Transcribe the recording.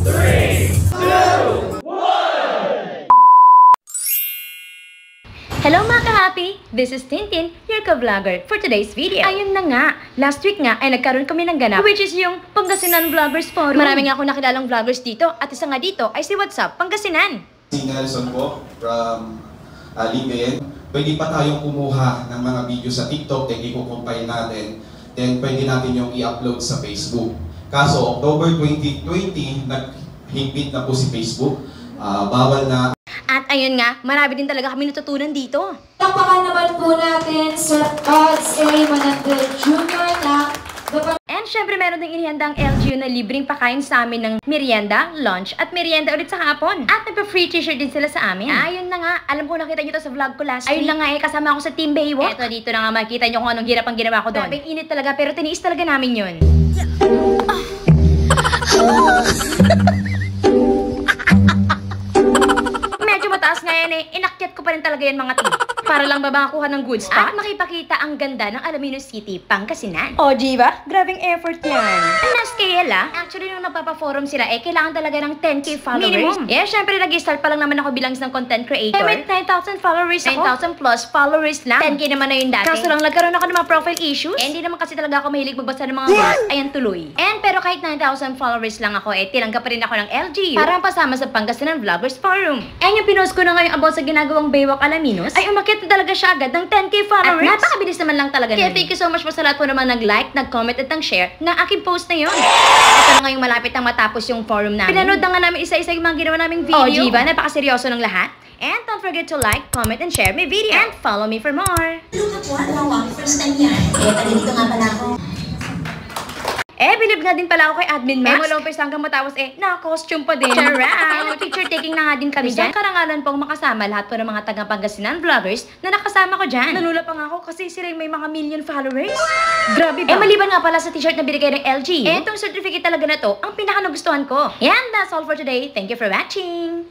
Hello mga ka-happy! This is Tintin, your ka-vlogger for today's video. Ayun na nga, last week nga ay nagkaroon kami ng ganap, which is yung Pangasinan Vloggers Forum. Marami nga ako nakilalang vloggers dito at isa nga dito ay si What's Up Pangasinan. Si Nelson po from Ligayen. Pwede pa tayong kumuha ng mga video sa TikTok, then i-compile natin, then pwede natin yung i-upload sa Facebook. Kaso October 2020, naghigpit na po si Facebook, bawal na. At ayun nga, marami din talaga kami natutunan dito. Tapakan naman po natin Sir Odds A. Manandel Jr. na And syempre meron ding inihandang LGU na libreng pakain sa amin ng merienda, lunch, at merienda ulit sa hapon. At nagpa-free t-shirt din sila sa amin. Ayun na nga, alam ko nakita nyo to sa vlog ko last week. Ayun na nga kasama ako sa Team Baywalk. Eto dito na nga makikita nyo kung anong hirap ang ginawa ko doon. Grabing init talaga pero tiniis talaga namin yun. Mataas nga yan inakyat ko pa rin talaga yan mga team. Para lang babakuha ng good spot at makipakita ang ganda ng Alaminos City, Pangasinan. O, diba? Grabing effort yan. Nas Kayla, actually nung nagpapaforum sila, kailangan talaga ng 10K followers. Minimum. Syempre nag-start pa lang naman ako bilang isang content creator. With 9,000 followers ako. 9,000 plus followers lang. 10K naman na yun dati. Kaso lang, nagkaroon ako ng mga profile issues. Hindi naman kasi talaga ako mahilig magbasa ng mga posts. Ayan tuloy. Pero kahit 9,000 followers lang ako, tinanggap pa rin ako ng LGU para pasama sa Pangasinan Vloggers Forum. Yung pinost ko na ngayon about sa ginagawang Baywalk Alaminos, ay umakyat na talaga siya agad ng 10K followers. At napakabilis naman lang talaga. Kaya thank you so much po sa lahat po naman nag-like, nag-comment at nag-share ng aking post na yun. Ito na ngayong malapit ang matapos yung forum namin. Pinanood na nga namin isa-isa yung mga ginawa naming video. O, diba? Napakaseryoso ng lahat. And don't forget to like, comment, and share my video. And follow me for more. First time yan. Dito nga pala ako. Bilib nga din pala ako kay Admin Max. Mula umpisa hanggang matapos naka-costume pa din. Charot! Picture taking na nga din kami dyan. Karangalan pong makasama lahat po ng mga taga-Pangasinan vloggers na nakasama ko dyan. Nanula pa nga ako kasi sila may mga million followers. Grabe ba? Maliban nga pala sa t-shirt na binigay ng LG. Itong certificate talaga na to, ang pinaka-nagustuhan ko. And that's all for today. Thank you for watching!